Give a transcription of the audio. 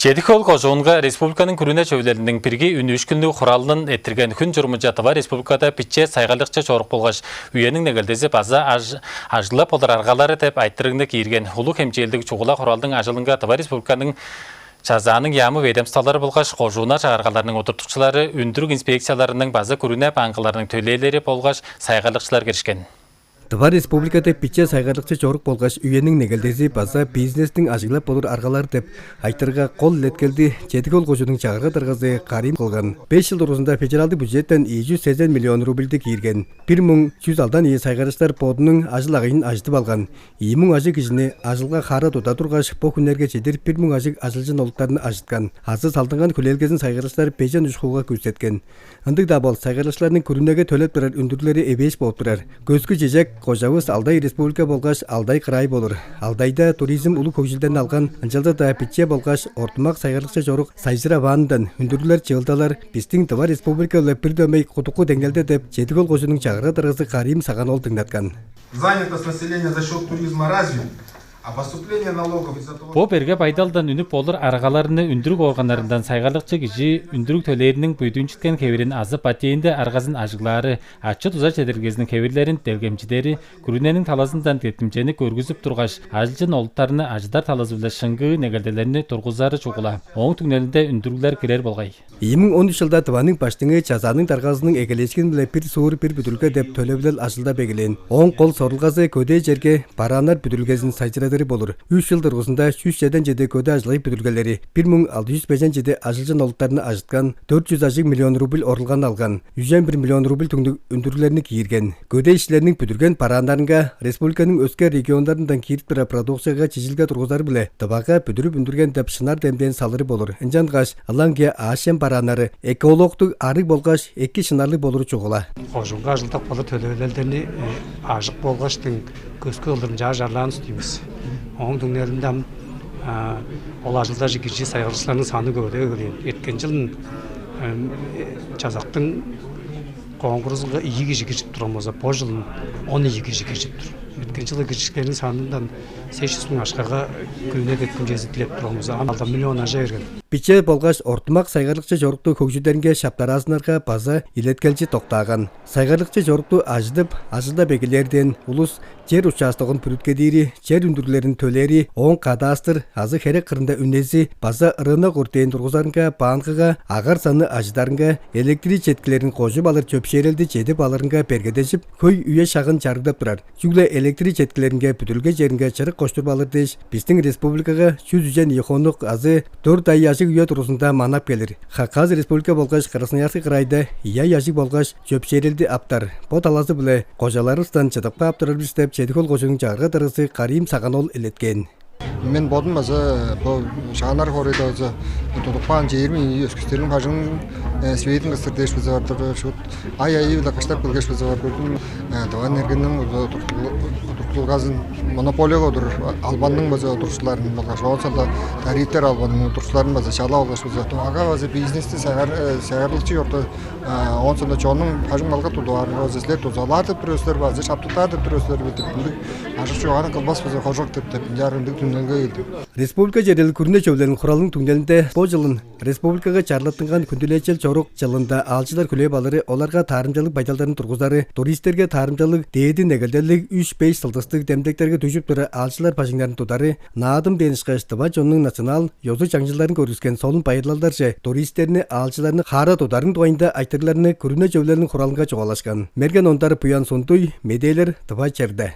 Чедикол кожуунга республиканын күрүнө чөбүлөрүнүн бирги үн 3 күндүк куралын эттирген күн журму жатыба республикада пиче сайгалыкча чорук болгоч үйөнүн негелдеси база ажылап болор аргалары деп айттырыгны кийирген улуу хемжээлдик чугула куралдын ажылынга тыва республиканын жазанын ямы ведомстволору болгоч кожууна чыгаргаларынын отуртукчулары өндүрүк инспекцияларынын база күрүнө банкаларынын төлөөлөрү болгоч сайгалыкчылар киришкен. Тыва республикада пиче сайгалыкча чорук болгоч үйөнүн негелдеси база бизнестин ажыглап болор аргалар деп айтырга кол илеткелди Чедикол кожунун чыгарга таргазы Карим кылган. 5 жыл турусунда федералдык бюджеттен 280 миллион рубльди кийирген. 1100 алдан ие сайгарыштар подунун ажыл агайын ажытып алган. 2000 ажы кишини ажылга хара тута тургаш бу күннерге чедир 1000 ажы ажылжын олуттарын ажыткан. Азыр салтынган күлелгесин сайгарыштар бежен учкууга көрсөткөн. Ындык да бол сайгарыштардын күрүнөгө төлөп турар өндүрлөрү эбеш болуп турар. Көзгү жежек Кожабыз Алдай республика болгаш Алдай край болур. Алдайда туризм улуу көкжүлдөн алган анжалда да пиче болгаш ортумак сайгарыкча жорук сайжыра вандан өндүрлөр чыгылдалар биздин Тыва республика бир дөмөй кутукку деңгээлде деп Чедикол кожунун чыгарга таргысы Карим Саганол тыңдаткан. Занятость населения за счет туризма развит. А поступление налогов из-за того... Бу берге пайдалдан үнүп болор аргаларыны өндүрүк органдарынан сайгалыкчы киши өндүрүк төлөөрүнүн буйдунчуткен кебирин азып атейинде аргазын ажыглаары ачы туза чедиргезинин кебирлерин делгемчидери күрүнөнүн таласындан тетимчени көргүзүп тургаш ажылжын олуттарыны ажыдар талазы биле шыңгыы негелделерини тургузары чугула оң түңнөлүндө өндүрүклөр кирер болгай. 2013 жылда Тыванын баштыгы жазанын таргазынын эгелешкен биле бир суур бир бүтүлгө деп төлөбүлел ажылда бегилен. Оң кол сорулгазы көдөй жерге баранар бүтүлгесин сайжыра болур. 3 жыл тургусунда 300 жеден жеде көдө ажылгы бүтүлгөлөрү 1600 бежен жеде ажылжын олуттарыны ажыткан 400 миллион рубль орулган алган 101 миллион рубль түңдүк өндүрлөрүнү кийирген. Көдө ишчилеринин бүтүргөн параандарынга республиканын өскө региондарынан кирип тура продукцияга чижилге тургузар биле табага бүтүрүп өндүргөн деп шынар демден салыры болур. Инжангаш аланге ашем параанары экологтук арык болгаш эки шынарлык болуру чугула. Кожунга ажылдап боло төлөөлөрдүн ажык болгоштун көзгө ылдырын жарлааны үстүбүз. Оң түңнөлүндө ол ажылда киши сайгалыштардын саны көбөйгөн. Өткөн жылдын жазактын коңгурузга 2 киши киришип турган болсо, бу жылдын 12 киши киришип тур. Өткөн жылы киришкендин санынан 800 миң ашкага күнүнө кеткен жетилеп турган болсо, алда миллион ажа берген. Пиче болгаш ортумак сайгарыкча жорукту көкжүдөрүнгө шаптараасынарга база илеткелчи токтаган. Сайгарыкча жорукту ажытып, ажылда бегилерден улус жер участогун бүрүткедири, жер өндүрлөрүнүн төлөри, оң кадастр, азы херек кырында үнези, база ырына куртейин тургузарынга, банкага, агар саны ажыдарынга, электри четкилерин кожуп алыр чөпшерелди жедип алырынга бергедешип, көй үйө шагын чаргдап турар. Жүглө электри четкилеринге бүтүлгө жеринге чырык коштуруп алыр деш, биздин республикага 100 ихонук азы 4 ай яжык үйө турусунда манап келир. Хаказ республика болгаш Красноярский крайда ия яжык болгаш чөпшерелди аптар. Бу таласы биле кожаларыбыздан чыдапка аптырабыз деп Чедикол кожунун чыгарга таргысы Карим Саганол илеткен. Мен бодум азы бу шаганар хоройдо азы тутукпан 20 өскүстөрүн кажын свейтин кыстырдеш биз бардыр шут ай биле каштап келгеш биз бардыр. Тыва энергиянын тургазын монополияга отур албандын база отурушчуларын болгош ошондо тарифтер албандын отурушчуларын база чала алгаш биз ага база бизнести сайгарлыкчы жорто онсондо чонун кажын алга тудуар өзлөр тузалар деп турөсүлөр база шаптыктар деп турөсүлөр деп ажык жоганы кылбас биз кожок деп жарымдык түнөлгө келди. Республика жерел күрүнө чөбүлөрүнүн куралынын түңдөлүндө бу жылын республикага чарлаттынган күндүлечел чорук жылында алчылар күлөп алыры, оларга таарымчылык байдалдарын тургузары, туристтерге таарымчылык дээди негелделик 3-5 сылдыстык демдектерге түшүп тура алчылар башыңдарын тутары, наадым денишкаш Тыва жонунун национал ёзу чаңжыларын көргөзгөн солун пайдалалдарчы туристтерни алчыларны хара тутарын туайында айтырларны күрүнө чөбүлөрүнүн куралынга чоголашкан. Мерген онтар Пуян Сунтуй, Медейлер, Тыва Черде.